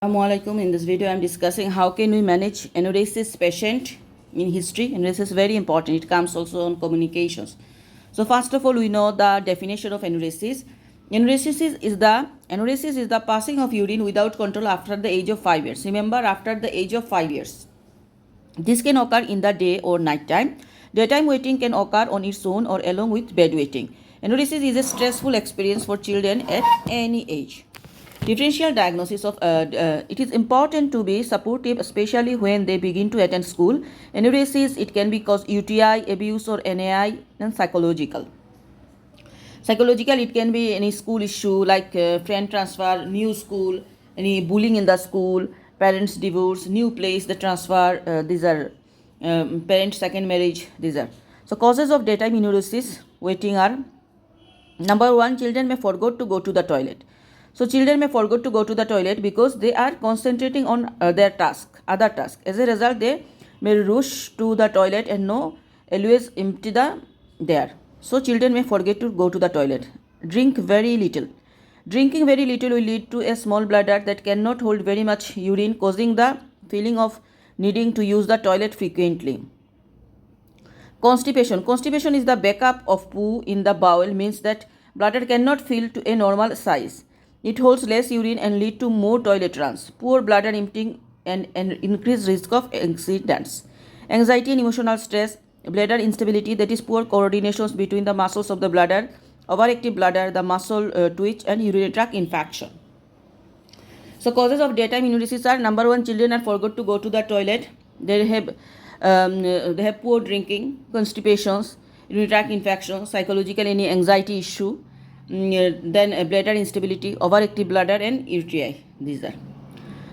Assalamualaikum. In this video, I am discussing how can we manage enuresis patient in history. Enuresis is very important. It comes also on communications. So first of all, we know the definition of enuresis. Enuresis is the passing of urine without control after the age of 5 years. Remember, after the age of 5 years. This can occur in the day or night time. Daytime waiting can occur on its own or along with bedwetting. Enuresis is a stressful experience for children at any age. Differential diagnosis of it is important to be supportive, especially when they begin to attend school. Enuresis, it can be cause UTI, abuse or NAI, and psychological. Psychological, it can be any school issue like friend transfer, new school, any bullying in the school, parents divorce, new place, the transfer. These are parent second marriage. These are so causes of daytime enuresis waiting are number one, children may forget to go to the toilet. So children may forget to go to the toilet because they are concentrating on their other task. As a result, they may rush to the toilet and no always empty there. So children may forget to go to the toilet. Drink very little. Drinking very little will lead to a small bladder that cannot hold very much urine, causing the feeling of needing to use the toilet frequently. Constipation. Constipation is the backup of poo in the bowel, means that bladder cannot fill to a normal size. It holds less urine and lead to more toilet runs. Poor bladder emptying and increased risk of accidents. Anxiety and emotional stress, bladder instability, that is poor coordinations between the muscles of the bladder, overactive bladder, the muscle twitch and urinary tract infection. So causes of daytime enuresis are number one, children are forgot to go to the toilet. They have poor drinking, constipations, urinary tract infection, psychological any anxiety issue. Then bladder instability, overactive bladder and UTI. These are.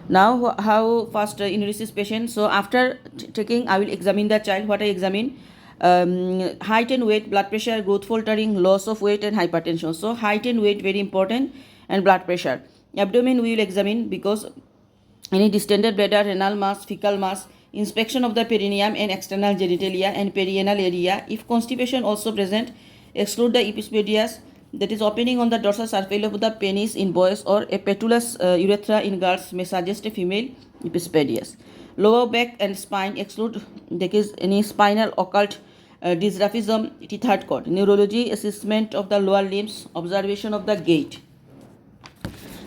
Now how fast enuresis patient. So after taking, I will examine the child. What I examine? Height and weight, blood pressure, growth faltering, loss of weight and hypertension. So height and weight very important, and blood pressure. Abdomen we will examine because any distended bladder, renal mass, fecal mass, inspection of the perineum and external genitalia and perianal area. If constipation also present, exclude the epispadias, that is opening on the dorsal surface of the penis in boys, or a petulous urethra in girls may suggest a female epispadias. Lower back and spine exclude, that is any spinal occult dysraphism, third cord. Neurology, assessment of the lower limbs, observation of the gait.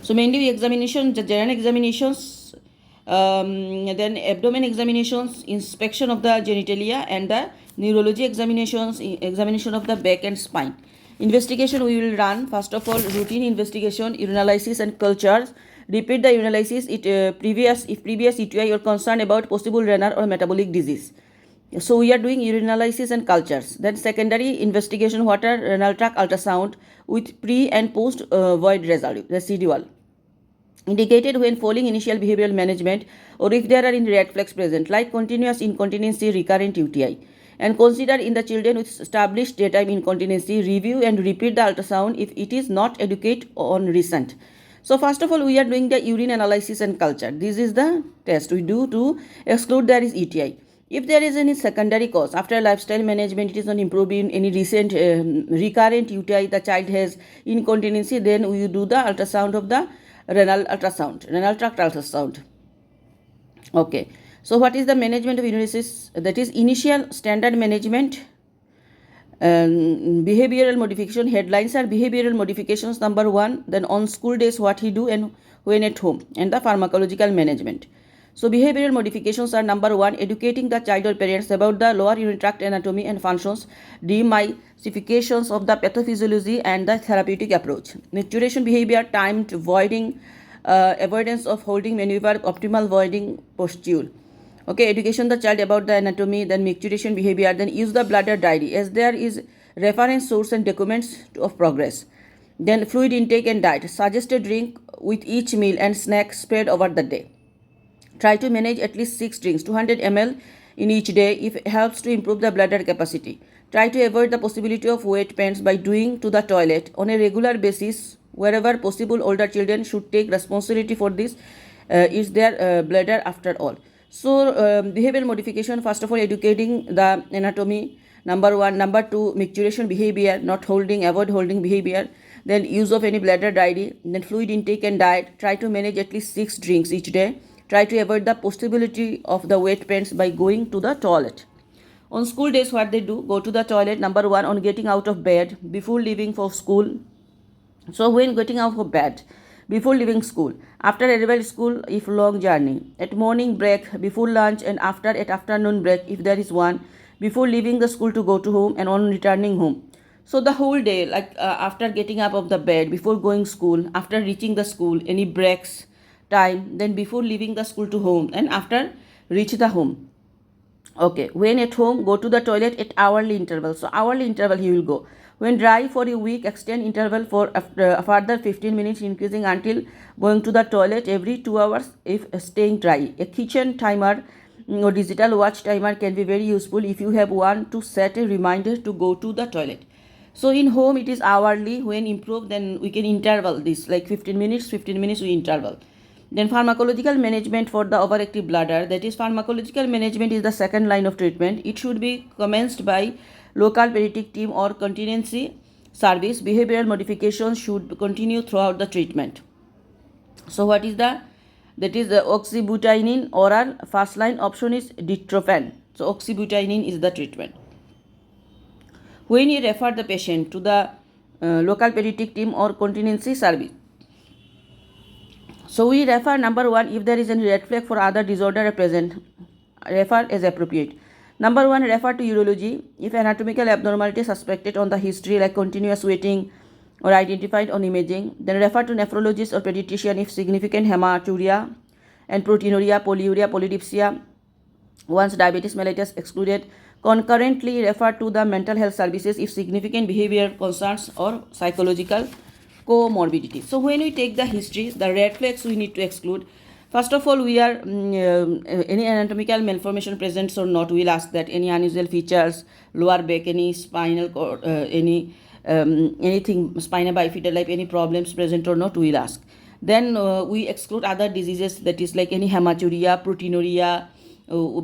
So mainly examination, general examinations, then abdomen examinations, inspection of the genitalia, and the neurology examinations, examination of the back and spine. Investigation we will run, first of all, routine investigation, urinalysis and cultures. Repeat the urinalysis if previous UTI you are concerned about possible renal or metabolic disease. So we are doing urinalysis and cultures. Then secondary investigation, what are renal tract ultrasound with pre and post void residual. Indicated when following initial behavioral management, or if there are any red flags present like continuous incontinency, recurrent UTI. And consider in the children with established daytime incontinency, review and repeat the ultrasound if it is not adequate on recent. So first of all, we are doing the urine analysis and culture. This is the test we do to exclude there is UTI. If there is any secondary cause after lifestyle management, it is not improving, any recent recurrent UTI, the child has incontinency, then we do the ultrasound of the renal tract ultrasound. Okay. So what is the management of enuresis? That is initial standard management, behavioral modification. Headlines are behavioral modifications number one, then on school days what he do and when at home, and the pharmacological management. So behavioral modifications are number one, educating the child or parents about the lower urinary tract anatomy and functions, demystifications of the pathophysiology and the therapeutic approach. Micturition behavior, timed voiding, avoidance of holding maneuver, optimal voiding posture. Okay, education the child about the anatomy, then micturition behavior, then use the bladder diary as there is reference source and documents of progress. Then fluid intake and diet, suggested drink with each meal and snack spread over the day. Try to manage at least 6 drinks, 200 ml in each day if it helps to improve the bladder capacity. Try to avoid the possibility of wet pants by doing to the toilet on a regular basis. Wherever possible, older children should take responsibility for this. Is their bladder after all. So behavioral modification, first of all, educating the anatomy, number one. Number two, micturition behavior, not holding, avoid holding behavior. Then use of any bladder diary, then fluid intake and diet. Try to manage at least 6 drinks each day. Try to avoid the possibility of the wet pants by going to the toilet. On school days, what they do, go to the toilet. Number 1, on getting out of bed before leaving for school. So when getting out of bed, before leaving school, after arrival school if long journey, at morning break, before lunch and after at afternoon break if there is one, before leaving the school to go to home and on returning home. So the whole day, like after getting up of the bed, before going school, after reaching the school, any breaks time, then before leaving the school to home and after reach the home. Okay, when at home, go to the toilet at hourly interval. So hourly interval he will go. When dry for a week, extend interval for further 15 minutes, increasing until going to the toilet every 2 hours if staying dry. A kitchen timer or digital watch timer can be very useful if you have one to set a reminder to go to the toilet. So in home it is hourly. When improved, then we can interval this like 15 minutes we interval. Then pharmacological management for the overactive bladder. That is, pharmacological management is the second line of treatment. It should be commenced by local pediatric team or contingency service. Behavioral modifications should continue throughout the treatment. So what is that is the oxybutynine oral. First line option is ditrophan. So oxybutynine is the treatment. When you refer the patient to the local pediatric team or contingency service, so we refer number 1, if there is any red flag for other disorder present, refer as appropriate. Number 1, refer to urology if anatomical abnormality suspected on the history like continuous sweating or identified on imaging. Then refer to nephrologist or pediatrician if significant hematuria and proteinuria, polyuria, polydipsia, once diabetes mellitus excluded. Concurrently, refer to the mental health services if significant behavioral concerns or psychological comorbidity. So when we take the history, the red flags we need to exclude. First of all, we are any anatomical malformation presents or not. We will ask that. Any unusual features, lower back, any spinal cord, anything spina bifida, like any problems present or not, we will ask. Then we exclude other diseases, that is like any hematuria, proteinuria,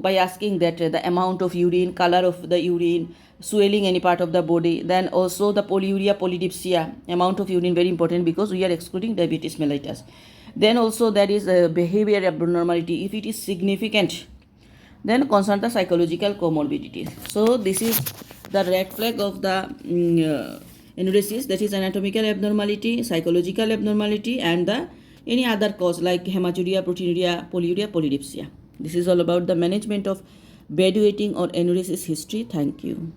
by asking that the amount of urine, color of the urine, swelling any part of the body. Then also the polyuria, polydipsia, amount of urine, very important because we are excluding diabetes mellitus. Then also there is a behavior abnormality. If it is significant, then consult the psychological comorbidities. So this is the red flag of the enuresis, that is anatomical abnormality, psychological abnormality, and the any other cause like hematuria, proteinuria, polyuria, polydipsia. This is all about the management of bed wetting or enuresis history. Thank you.